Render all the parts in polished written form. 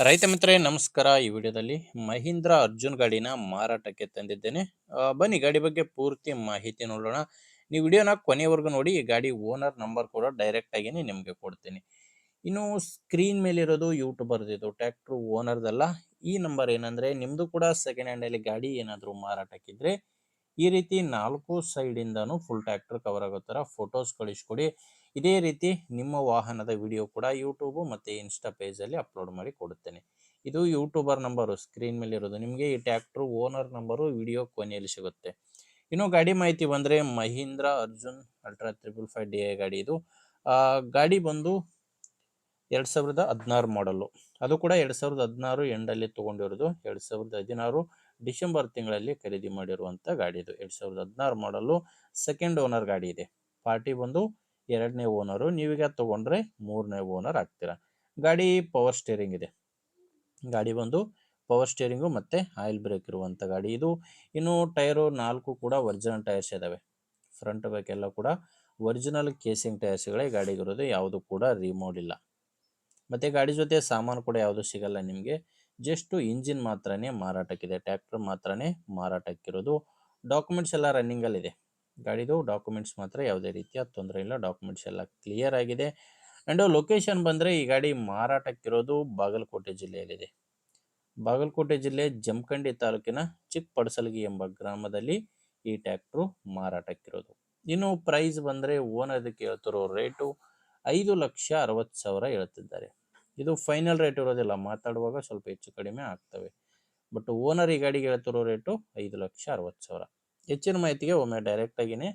ರೈತ ಮಿತ್ರರೇ ನಮಸ್ಕಾರ. ಈ ವಿಡಿಯೋದಲ್ಲಿ ಮಹೀಂದ್ರ ಅರ್ಜುನ್ ಗಾಡಿನ ಮಾರಾಟಕ್ಕೆ ತಂದಿದ್ದೇನೆ. ಬನ್ನಿ ಗಾಡಿ ಬಗ್ಗೆ ಪೂರ್ತಿ ಮಾಹಿತಿ ನೋಡೋಣ. ನೀವು ವಿಡಿಯೋನ ಕೊನೆವರೆಗೂ ನೋಡಿ. ಈ ಗಾಡಿ ಓನರ್ ನಂಬರ್ ಕೂಡ ಡೈರೆಕ್ಟ್ ಆಗಿನೇ ನಿಮಗೆ ಕೊಡ್ತೀನಿ. ಇನ್ನು ಸ್ಕ್ರೀನ್ ಮೇಲೆ ಇರೋದು ಯೂಟ್ಯೂಬರ್ದು, ಇದು ಟ್ರ್ಯಾಕ್ಟರ್ ಓನರ್ದಲ್ಲ. ಈ ನಂಬರ್ ಏನಂದ್ರೆ ನಿಮ್ದು ಕೂಡ ಸೆಕೆಂಡ್ ಹ್ಯಾಂಡ್ ಅಲ್ಲಿ ಗಾಡಿ ಏನಾದರೂ ಮಾರಾಟಕ್ಕಿದ್ರೆ ಈ ರೀತಿ 4 ಸೈಡಿಂದನೂ ಫುಲ್ ಟ್ರ್ಯಾಕ್ಟರ್ ಕವರ್ ಆಗೋ ಥರ ಫೋಟೋಸ್ ಕಳಿಸ್ಕೊಡಿ. ಇದೇ ರೀತಿ ನಿಮ್ಮ ವಾಹನದ ವಿಡಿಯೋ ಕೂಡ ಯೂಟ್ಯೂಬ್ ಮತ್ತು ಇನ್ಸ್ಟಾ ಪೇಜಲ್ಲಿ ಅಪ್ಲೋಡ್ ಮಾಡಿ ಕೊಡುತ್ತೇನೆ. ಇದು ಯೂಟ್ಯೂಬರ್ ನಂಬರು ಸ್ಕ್ರೀನ್ ಮೇಲೆ ಇರೋದು. ನಿಮಗೆ ಈ ಟ್ರ್ಯಾಕ್ಟರ್ ಓನರ್ ನಂಬರು ವಿಡಿಯೋ ಕೊನೆಯಲ್ಲಿ ಸಿಗುತ್ತೆ. ಇನ್ನು ಗಾಡಿ ಮಾಹಿತಿ ಬಂದರೆ ಮಹೀಂದ್ರ ಅರ್ಜುನ್ ಅಲ್ಟ್ರಾ 555 DI ಗಾಡಿ ಇದು. ಗಾಡಿ ಬಂದು 2016 ಮಾಡಲು. ಅದು ಕೂಡ 2016 ಎಂಡಲ್ಲಿ ತೊಗೊಂಡಿರೋದು. 2016 ಡಿಸೆಂಬರ್ ತಿಂಗಳಲ್ಲಿ ಖರೀದಿ ಮಾಡಿರುವಂಥ ಗಾಡಿ ಇದು. 2016 ಮಾಡಲು, ಸೆಕೆಂಡ್ ಓನರ್ ಗಾಡಿ ಇದೆ. ಪಾರ್ಟಿ ಬಂದು 2ನೇ ಓನರು, ನೀವೀಗ ತೊಗೊಂಡ್ರೆ 3ನೇ ಓನರ್ ಆಗ್ತೀರಾ. ಗಾಡಿ ಪವರ್ ಸ್ಟೇರಿಂಗ್ ಇದೆ. ಗಾಡಿ ಬಂದು ಪವರ್ ಸ್ಟೇರಿಂಗು ಮತ್ತು ಆಯಿಲ್ ಬ್ರೇಕ್ ಇರುವಂಥ ಗಾಡಿ ಇದು. ಇನ್ನು ಟೈರು 4 ಕೂಡ ಒರಿಜಿನಲ್ ಟೈರ್ಸ್ ಇದ್ದಾವೆ. ಫ್ರಂಟ್ ಬ್ಯಾಕ್ ಎಲ್ಲ ಕೂಡ ಒರಿಜಿನಲ್ ಕೇಸಿಂಗ್ ಟೈರ್ಸ್ಗಳೇ ಗಾಡಿಗಿರೋದು, ಯಾವುದು ಕೂಡ ರಿಮೋಡ್ ಇಲ್ಲ. ಮತ್ತು ಗಾಡಿ ಜೊತೆ ಸಾಮಾನು ಕೂಡ ಯಾವುದು ಸಿಗಲ್ಲ ನಿಮಗೆ. ಜಸ್ಟು ಇಂಜಿನ್ ಮಾತ್ರನೇ ಮಾರಾಟಕ್ಕಿದೆ, ಟ್ರ್ಯಾಕ್ಟರ್ ಮಾತ್ರನೇ ಮಾರಾಟಕ್ಕಿರೋದು. ಡಾಕ್ಯುಮೆಂಟ್ಸ್ ಎಲ್ಲ ರನ್ನಿಂಗಲ್ಲಿದೆ. ಗಾಡಿದು ಡಾಕ್ಯುಮೆಂಟ್ಸ್ ಮಾತ್ರ ಯಾವುದೇ ರೀತಿಯ ತೊಂದರೆ ಇಲ್ಲ, ಡಾಕ್ಯುಮೆಂಟ್ಸ್ ಎಲ್ಲ ಕ್ಲಿಯರ್ ಆಗಿದೆ. ಆ್ಯಂಡ್ ಲೊಕೇಶನ್ ಬಂದರೆ ಈ ಗಾಡಿ ಮಾರಾಟಕ್ಕಿರೋದು ಬಾಗಲಕೋಟೆ ಜಿಲ್ಲೆಯಲ್ಲಿದೆ. ಬಾಗಲಕೋಟೆ ಜಿಲ್ಲೆ ಜಮಖಂಡಿ ತಾಲೂಕಿನ ಚಿಕ್ಕಪಡಸಲಗಿ ಎಂಬ ಗ್ರಾಮದಲ್ಲಿ ಈ ಟ್ರ್ಯಾಕ್ಟ್ರು ಮಾರಾಟಕ್ಕಿರೋದು. ಇನ್ನು ಪ್ರೈಸ್ ಬಂದರೆ ಓನರ್ ಕೇಳ್ತಿರೋ ರೇಟು 5,60,000 ಹೇಳ್ತಿದ್ದಾರೆ. ಇದು ಫೈನಲ್ ರೇಟ್ ಇರೋದಿಲ್ಲ, ಮಾತಾಡುವಾಗ ಸ್ವಲ್ಪ ಹೆಚ್ಚು ಕಡಿಮೆ ಆಗ್ತವೆ. ಬಟ್ ಓನರ್ ಈ ಗಾಡಿಗೆ ಹೇಳ್ತಿರೋ ರೇಟು 5,60,000. ಹೆಚ್ಚಿನ ಮಾಹಿತಿಗೆ ಒಮ್ಮೆ ಡೈರೆಕ್ಟಾಗಿಯೇ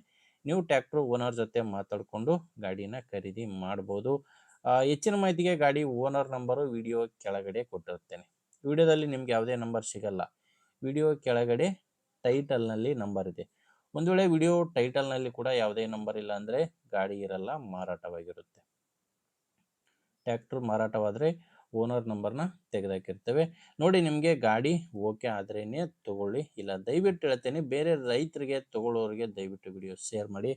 ನೀವು ಟ್ರ್ಯಾಕ್ಟ್ರು ಓನರ್ ಜೊತೆ ಮಾತಾಡಿಕೊಂಡು ಗಾಡಿನ ಖರೀದಿ ಮಾಡ್ಬೋದು. ಹೆಚ್ಚಿನ ಮಾಹಿತಿಗೆ ಗಾಡಿ ಓನರ್ ನಂಬರು ವಿಡಿಯೋ ಕೆಳಗಡೆ ಕೊಟ್ಟಿರ್ತೇನೆ. ವಿಡಿಯೋದಲ್ಲಿ ನಿಮ್ಗೆ ಯಾವುದೇ ನಂಬರ್ ಸಿಗಲ್ಲ. ವಿಡಿಯೋ ಕೆಳಗಡೆ ಟೈಟಲ್ನಲ್ಲಿ ನಂಬರ್ ಇದೆ. ಒಂದು ವೇಳೆ ವಿಡಿಯೋ ಟೈಟಲ್ನಲ್ಲಿ ಕೂಡ ಯಾವುದೇ ನಂಬರ್ ಇಲ್ಲ ಅಂದರೆ ಗಾಡಿ ಇರಲ್ಲ, ಮಾರಾಟವಾಗಿರುತ್ತೆ. ಟ್ರ್ಯಾಕ್ಟರ್ ಮಾರಾಟವಾದರೆ ಓನರ್ ನಂಬರ್ನ ತೆಗೆದಾಕಿರ್ತೇವೆ. ನೋಡಿ, ನಿಮಗೆ ಗಾಡಿ ಓಕೆ ಆದ್ರೇ ತೊಗೊಳ್ಳಿ, ಇಲ್ಲ ದಯವಿಟ್ಟು ಹೇಳ್ತೇನೆ ಬೇರೆ ರೈತರಿಗೆ ತೊಗೊಳ್ಳೋರಿಗೆ ದಯವಿಟ್ಟು ವಿಡಿಯೋ ಶೇರ್ ಮಾಡಿ.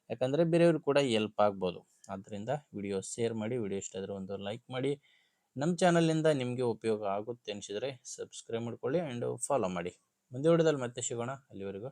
ಯಾಕಂದರೆ ಬೇರೆಯವ್ರಿಗೆ ಕೂಡ ಎಲ್ಪ್ ಆಗ್ಬೋದು. ಆದ್ದರಿಂದ ವಿಡಿಯೋ ಶೇರ್ ಮಾಡಿ. ವಿಡಿಯೋ ಇಷ್ಟ ಆದರೆ ಒಂದು ಲೈಕ್ ಮಾಡಿ. ನಮ್ಮ ಚಾನಲಿಂದ ನಿಮಗೆ ಉಪಯೋಗ ಆಗುತ್ತೆ ಅನಿಸಿದರೆ ಸಬ್ಸ್ಕ್ರೈಬ್ ಮಾಡ್ಕೊಳ್ಳಿ ಆ್ಯಂಡ್ ಫಾಲೋ ಮಾಡಿ. ಮುಂದೆ ವಿಡಿಯೋದಲ್ಲಿ ಮತ್ತೆ ಸಿಗೋಣ. ಅಲ್ಲಿವರೆಗೂ